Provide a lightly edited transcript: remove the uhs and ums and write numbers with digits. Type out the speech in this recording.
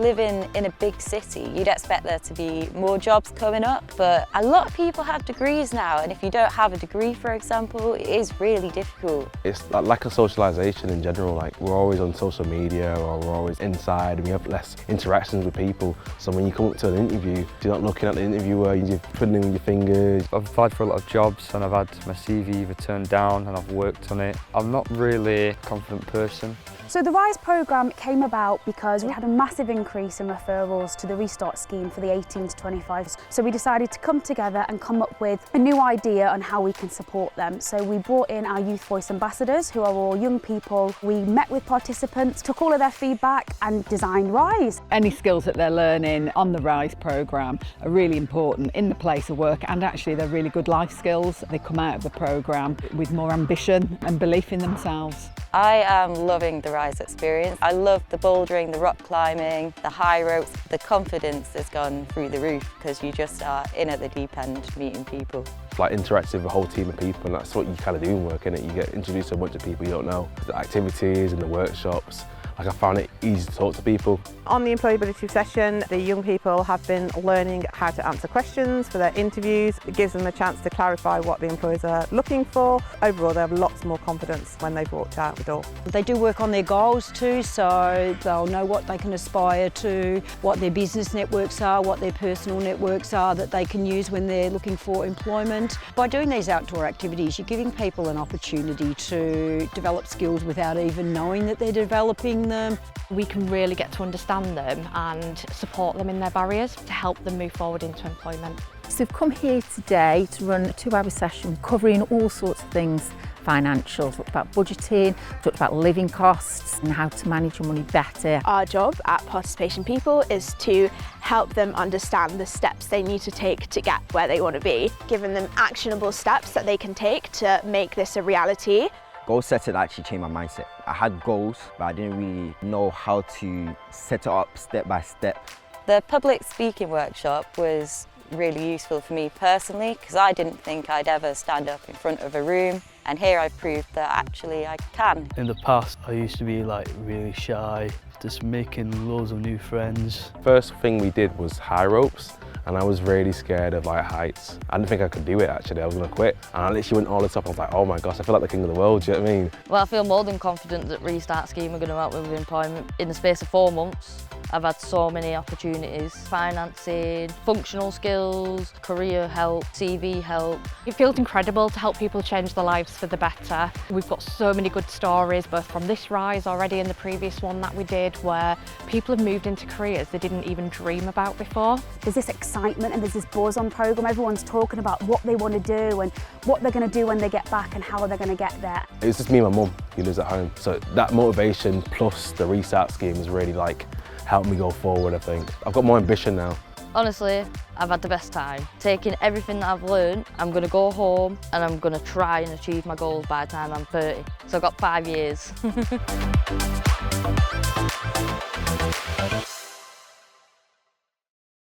Living in a big city, you'd expect there to be more jobs coming up, but a lot of people have degrees now, and if you don't have a degree, for example, it is really difficult. It's Like lack of socialisation in general, like we're always on social media or we're always inside and we have less interactions with people. So when you come up to an interview, you're not looking at the interviewer, you're twiddling with your fingers. I've applied for a lot of jobs and I've had my CV either turned down and I've worked on it. I'm not really a confident person. So the RISE programme came about because we had a massive increase in referrals to the Restart scheme for the 18 to 25s. So we decided to come together and come up with a new idea on how we can support them. So we brought in our Youth Voice ambassadors, who are all young people. We met with participants, took all of their feedback and designed RISE. Any skills that they're learning on the RISE programme are really important in the place of work, and actually they're really good life skills. They come out of the programme with more ambition and belief in themselves. I am loving the RISE experience. I love the bouldering, the rock climbing, the high ropes. The confidence has gone through the roof because you just are in at the deep end meeting people. Like interacting with a whole team of people, and that's what you kind of do in work, innit? You get introduced to a bunch of people you don't know. The activities and the workshops, like I found it easy to talk to people. On the employability session, the young people have been learning how to answer questions for their interviews. It gives them a chance to clarify what the employers are looking for. Overall, they have lots more confidence when they've walked out the door. They do work on their goals too, so they'll know what they can aspire to, what their business networks are, what their personal networks are that they can use when they're looking for employment. By doing these outdoor activities, you're giving people an opportunity to develop skills without even knowing that they're developing them. We can really get to understand them and support them in their barriers to help them move forward into employment. So we've come here today to run a 2-hour session covering all sorts of things financial. Talked about budgeting, talked about living costs and how to manage your money better. Our job at Participation People is to help them understand the steps they need to take to get where they want to be, giving them actionable steps that they can take to make this a reality. Goal setting actually changed my mindset. I had goals, but I didn't really know how to set it up step by step. The public speaking workshop was really useful for me personally because I didn't think I'd ever stand up in front of a room, and here I've proved that actually I can. In the past I used to be like really shy, just making loads of new friends. First thing we did was high ropes, and I was really scared of like heights. I didn't think I could do it actually, I was gonna quit. And I literally went all the top, I was like, oh my gosh, I feel like the king of the world, do you know what I mean? Well, I feel more than confident that Restart Scheme are going to help me with employment. In the space of 4 months, I've had so many opportunities: financing, functional skills, career help, CV help. It feels incredible to help people change their lives for the better. We've got so many good stories, both from this RISE already and the previous one that we did, where people have moved into careers they didn't even dream about before. There's this excitement and there's this buzz on programme. Everyone's talking about what they want to do and what they're going to do when they get back and how they're going to get there. It was just me and my mum who lives at home. So that motivation plus the Restart scheme has really like helped me go forward, I think. I've got more ambition now. Honestly, I've had the best time. Taking everything that I've learned, I'm going to go home and I'm going to try and achieve my goals by the time I'm 30. So I've got 5 years.